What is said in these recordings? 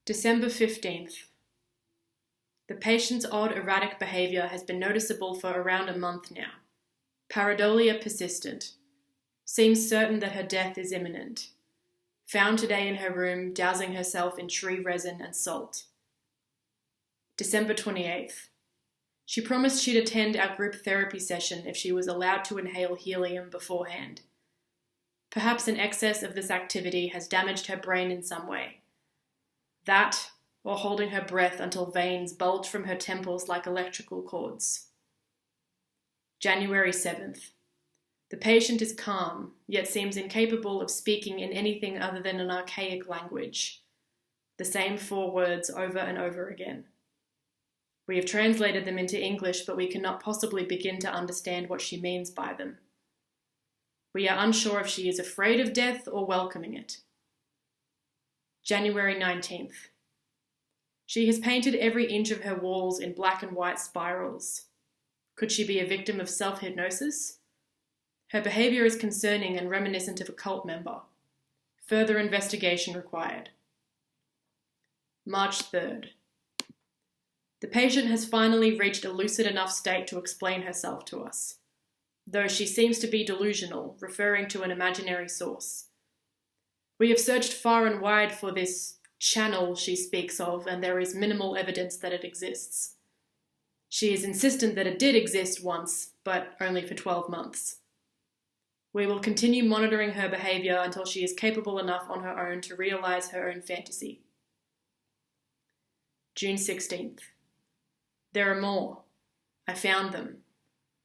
December 15th. The patient's odd erratic behaviour has been noticeable for around a month now. Pareidolia persistent. Seems certain that her death is imminent. Found today in her room, dousing herself in tree resin and salt. December 28th. She promised she'd attend our group therapy session if she was allowed to inhale helium beforehand. Perhaps an excess of this activity has damaged her brain in some way. That, or holding her breath until veins bulge from her temples like electrical cords. January 7th. The patient is calm, yet seems incapable of speaking in anything other than an archaic language. The same 4 words over and over again. We have translated them into English, but we cannot possibly begin to understand what she means by them. We are unsure if she is afraid of death or welcoming it. January 19th. She has painted every inch of her walls in black and white spirals. Could she be a victim of self-hypnosis? Her behaviour is concerning and reminiscent of a cult member. Further investigation required. March 3rd. The patient has finally reached a lucid enough state to explain herself to us, though she seems to be delusional, referring to an imaginary source. We have searched far and wide for this channel she speaks of, and there is minimal evidence that it exists. She is insistent that it did exist once, but only for 12 months. We will continue monitoring her behaviour until she is capable enough on her own to realise her own fantasy. June 16th. There are more. I found them.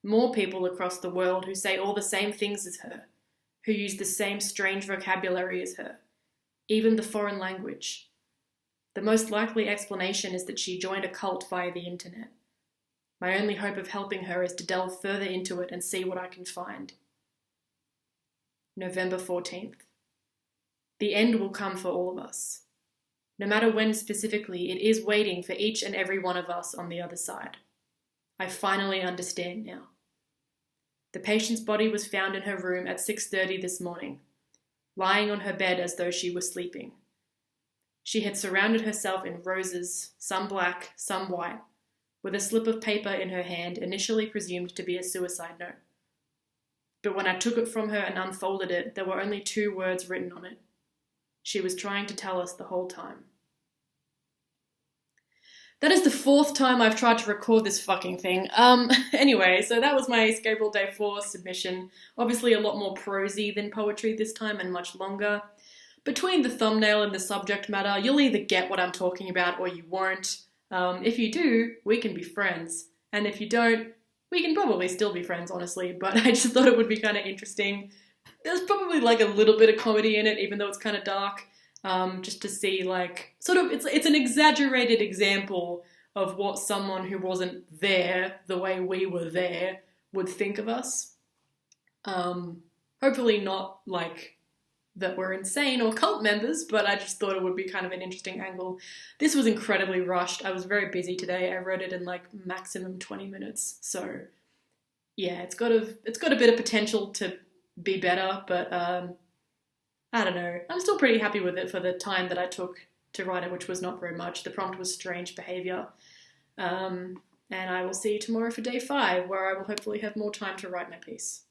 More people across the world who say all the same things as her, who use the same strange vocabulary as her, even the foreign language. The most likely explanation is that she joined a cult via the internet. My only hope of helping her is to delve further into it and see what I can find. November 14th. The end will come for all of us. No matter when specifically, it is waiting for each and every one of us on the other side. I finally understand now. The patient's body was found in her room at 6:30 this morning, lying on her bed as though she were sleeping. She had surrounded herself in roses, some black, some white, with a slip of paper in her hand initially presumed to be a suicide note. But when I took it from her and unfolded it, there were only 2 words written on it. She was trying to tell us the whole time. That is the 4th time I've tried to record this fucking thing. Anyway, so that was my Escapril Day 4 submission. Obviously a lot more prosy than poetry this time and much longer. Between the thumbnail and the subject matter, you'll either get what I'm talking about or you won't. If you do, we can be friends. And if you don't, we can probably still be friends, honestly. But I just thought it would be kind of interesting. There's probably like a little bit of comedy in it, even though it's kind of dark. Just to see like, sort of, it's an exaggerated example of what someone who wasn't there the way we were there would think of us. Hopefully not like that we're insane or cult members, but I just thought it would be kind of an interesting angle. This was incredibly rushed. I was very busy today. I wrote it in like maximum 20 minutes. So yeah, it's got a bit of potential to be better, but I don't know. I'm still pretty happy with it for the time that I took to write it, which was not very much. The prompt was strange behaviour. And I will see you tomorrow for day 5, where I will hopefully have more time to write my piece.